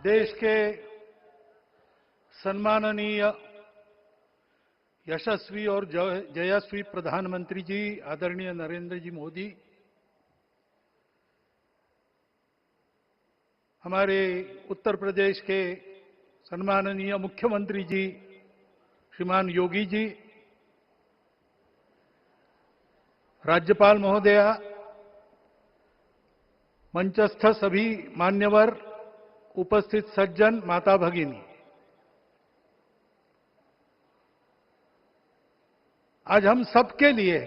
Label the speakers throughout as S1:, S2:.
S1: देश के सम्माननीय यशस्वी और जयस्वी प्रधानमंत्री जी आदरणीय नरेंद्र जी मोदी, हमारे उत्तर प्रदेश के सम्माननीय मुख्यमंत्री जी श्रीमान योगी जी, राज्यपाल महोदया, मंचस्थ सभी मान्यवर, उपस्थित सज्जन, माता भगिनी, आज हम सबके लिए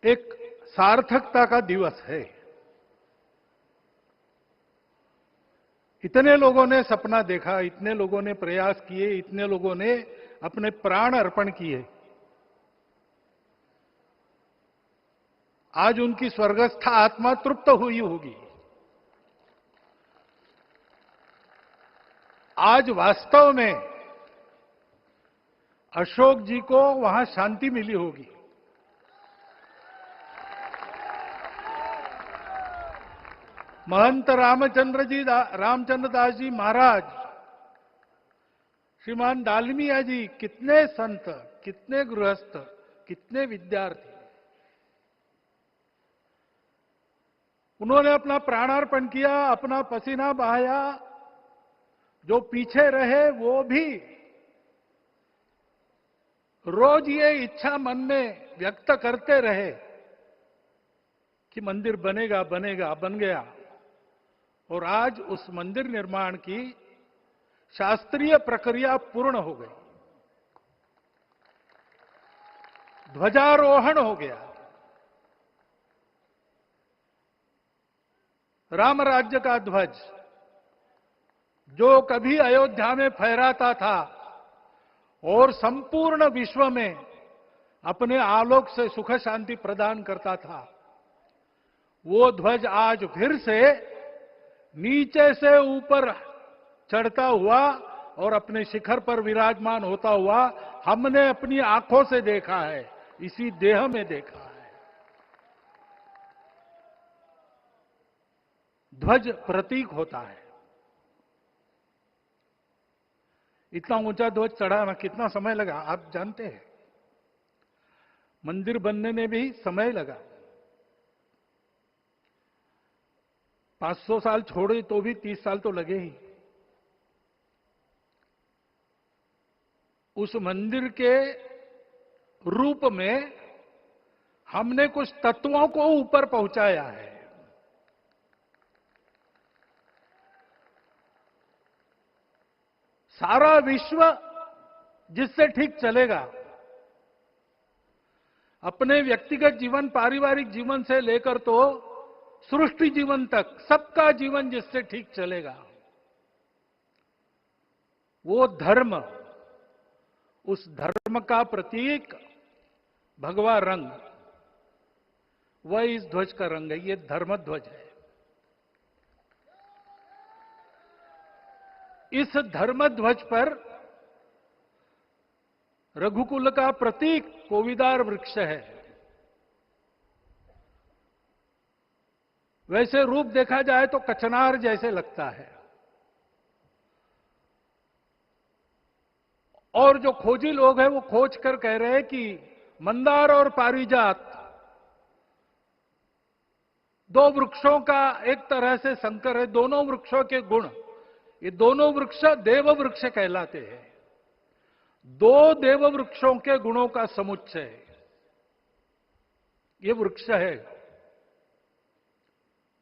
S1: एक सार्थकता का दिवस है। इतने लोगों ने सपना देखा, इतने लोगों ने प्रयास किए, इतने लोगों ने अपने प्राण अर्पण किए। आज उनकी स्वर्गस्थ आत्मा तृप्त हुई होगी। आज वास्तव में अशोक जी को वहां शांति मिली होगी। महंत रामचंद्र दास जी महाराज, श्रीमान डालमिया जी, कितने संत, कितने गृहस्थ, कितने विद्यार्थी, उन्होंने अपना प्राणार्पण किया, अपना पसीना बहाया। जो पीछे रहे वो भी रोज ये इच्छा मन में व्यक्त करते रहे कि मंदिर बनेगा बनेगा, बन गया। और आज उस मंदिर निर्माण की शास्त्रीय प्रक्रिया पूर्ण हो गई, ध्वजारोहण हो गया। राम राज्य का ध्वज जो कभी अयोध्या में फहराता था और संपूर्ण विश्व में अपने आलोक से सुख शांति प्रदान करता था, वो ध्वज आज फिर से नीचे से ऊपर चढ़ता हुआ और अपने शिखर पर विराजमान होता हुआ हमने अपनी आंखों से देखा है, इसी देह में देखा है। ध्वज प्रतीक होता है। इतना ऊंचा ध्वज चढ़ाना कितना समय लगा आप जानते हैं। मंदिर बनने में भी समय लगा। 500 साल छोड़े तो भी 30 साल तो लगे ही। उस मंदिर के रूप में हमने कुछ तत्वों को ऊपर पहुंचाया है। सारा विश्व जिससे ठीक चलेगा, अपने व्यक्तिगत जीवन, पारिवारिक जीवन से लेकर तो सृष्टि जीवन तक सबका जीवन जिससे ठीक चलेगा, वो धर्म, उस धर्म का प्रतीक भगवा रंग, वह इस ध्वज का रंग है। ये धर्म ध्वज है। इस धर्म ध्वज पर रघुकुल का प्रतीक कोविदार वृक्ष है। वैसे रूप देखा जाए तो कचनार जैसे लगता है। और जो खोजी लोग हैं वो खोज कर कह रहे हैं कि मंदार और पारिजात दो वृक्षों का एक तरह से संकर है। दोनों वृक्षों के गुण, ये दोनों वृक्ष देव वृक्ष कहलाते हैं। दो देव वृक्षों के गुणों का समुच्चय ये वृक्ष है।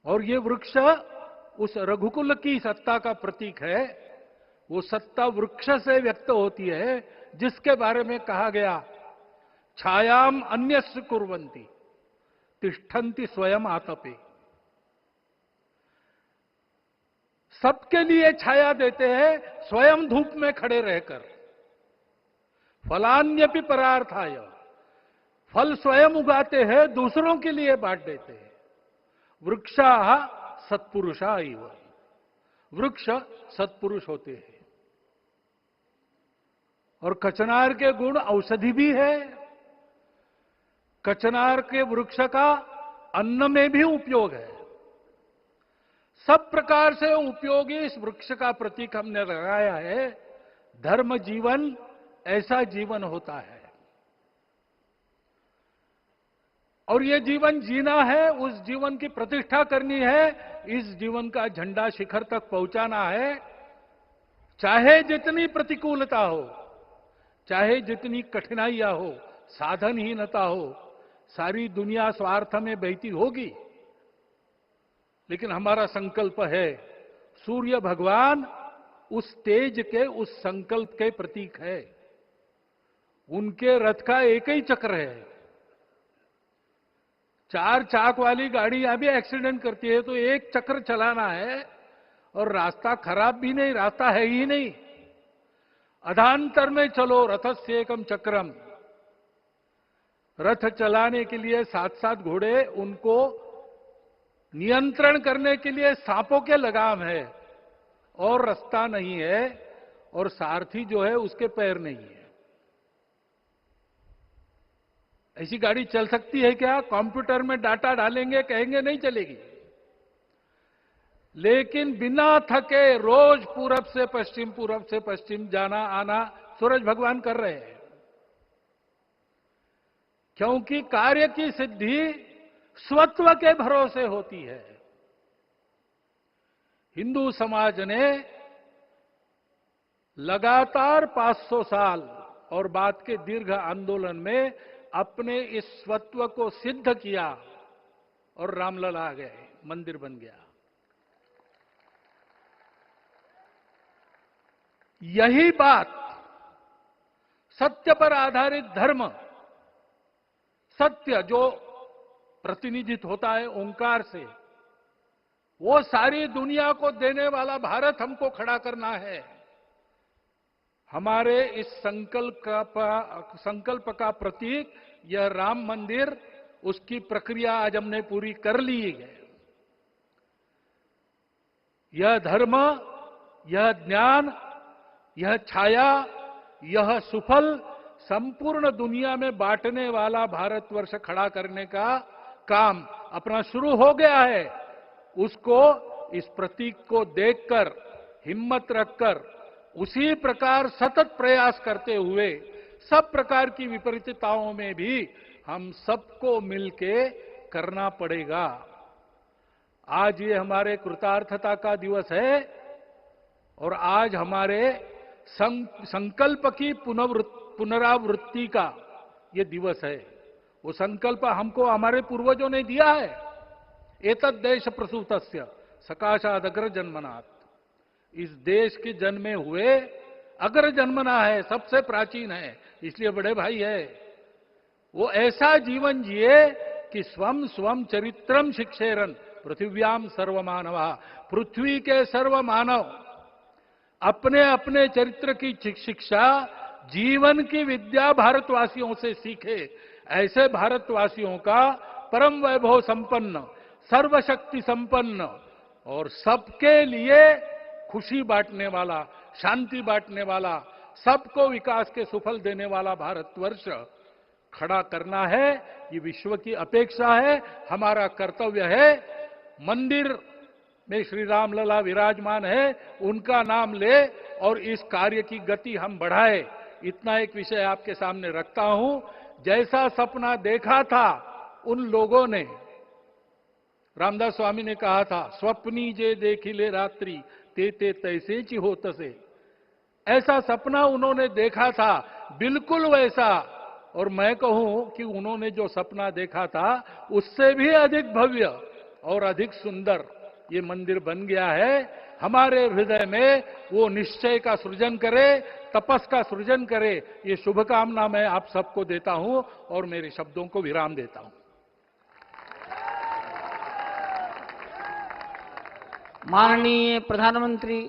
S1: और ये वृक्ष उस रघुकुल की सत्ता का प्रतीक है। वो सत्ता वृक्ष से व्यक्त होती है, जिसके बारे में कहा गया, छायाम अन्यस्य कुर्वन्ति तिष्ठन्ति स्वयं आतपे। सबके लिए छाया देते हैं, स्वयं धूप में खड़े रहकर। फलान्यपि परार्थाय, फल स्वयं उगाते हैं, दूसरों के लिए बांट देते हैं। वृक्षा सत्पुरुषा इव, वृक्ष सत्पुरुष होते हैं। और कचनार के गुण औषधि भी है। कचनार के वृक्ष का अन्न में भी उपयोग है। सब प्रकार से उपयोगी इस वृक्ष का प्रतीक हमने लगाया है। धर्म जीवन ऐसा जीवन होता है, और ये जीवन जीना है, उस जीवन की प्रतिष्ठा करनी है, इस जीवन का झंडा शिखर तक पहुंचाना है। चाहे जितनी प्रतिकूलता हो, चाहे जितनी कठिनाइयां हो, साधनहीनता हो, सारी दुनिया स्वार्थ में बहती होगी, लेकिन हमारा संकल्प है। सूर्य भगवान उस तेज के, उस संकल्प के प्रतीक है। उनके रथ का एक ही चक्र है। 4 चाक वाली गाड़ियां भी एक्सीडेंट करती है तो एक चक्र चलाना है, और रास्ता खराब भी नहीं, रास्ता है ही नहीं। अधांतर में चलो रथस्य एकम चक्रम। रथ चलाने के लिए 7-7 घोड़े, उनको नियंत्रण करने के लिए सांपों के लगाम है, और रास्ता नहीं है, और सारथी जो है उसके पैर नहीं है। ऐसी गाड़ी चल सकती है क्या? कंप्यूटर में डाटा डालेंगे, कहेंगे नहीं चलेगी। लेकिन बिना थके रोज पूरब से पश्चिम, पूरब से पश्चिम जाना आना सूरज भगवान कर रहे हैं, क्योंकि कार्य की सिद्धि स्वत्व के भरोसे होती है। हिंदू समाज ने लगातार 500 साल और बाद के दीर्घ आंदोलन में अपने इस स्वत्व को सिद्ध किया, और रामलला आ गए, मंदिर बन गया। यही बात सत्य पर आधारित धर्म, सत्य जो प्रतिनिधित्व होता है ओंकार से, वो सारी दुनिया को देने वाला भारत हमको खड़ा करना है। हमारे इस संकल्प का प्रतीक यह राम मंदिर, उसकी प्रक्रिया आज हमने पूरी कर ली है। यह धर्म, यह ज्ञान, यह छाया, यह सुफल संपूर्ण दुनिया में बांटने वाला भारतवर्ष खड़ा करने का काम अपना शुरू हो गया है। उसको, इस प्रतीक को देखकर, हिम्मत रखकर, उसी प्रकार सतत प्रयास करते हुए सब प्रकार की विपरीतताओं में भी हम सबको मिलके करना पड़ेगा। आज ये हमारे कृतार्थता का दिवस है, और आज हमारे संकल्प की पुनरावृत्ति का ये दिवस है। वो संकल्प हमको हमारे पूर्वजों ने दिया है। एतद् देश प्रसूतस्य सकाशाद अग्र जन्मनात्। इस देश के जन्मे हुए अग्र जन्मना है, सबसे प्राचीन है, इसलिए बड़े भाई है। वो ऐसा जीवन जिए कि स्वम स्वम चरित्रम शिक्षेरन पृथिव्याम सर्वमानवा। पृथ्वी के सर्व मानव अपने अपने चरित्र की शिक्षा, जीवन की विद्या भारतवासियों से सीखे। ऐसे भारतवासियों का परम वैभव संपन्न, सर्वशक्ति संपन्न और सबके लिए खुशी बांटने वाला, शांति बांटने वाला, सबको विकास के सुफल देने वाला भारतवर्ष खड़ा करना है। ये विश्व की अपेक्षा है, हमारा कर्तव्य है। मंदिर में श्री रामलला विराजमान है, उनका नाम ले और इस कार्य की गति हम बढ़ाए। इतना एक विषय आपके सामने रखता हूं। जैसा सपना देखा था उन लोगों ने, रामदास स्वामी ने कहा था, स्वप्नी जे देखिले रात्रि ते ते तैसे ची हो तसे। ऐसा सपना उन्होंने देखा था, बिल्कुल वैसा। और मैं कहूं कि उन्होंने जो सपना देखा था उससे भी अधिक भव्य और अधिक सुंदर ये मंदिर बन गया है। हमारे हृदय में वो निश्चय का सृजन करे, तपस का सृजन करे। ये शुभकामना मैं आप सबको देता हूं और मेरे शब्दों को विराम देता हूं।
S2: माननीय प्रधानमंत्री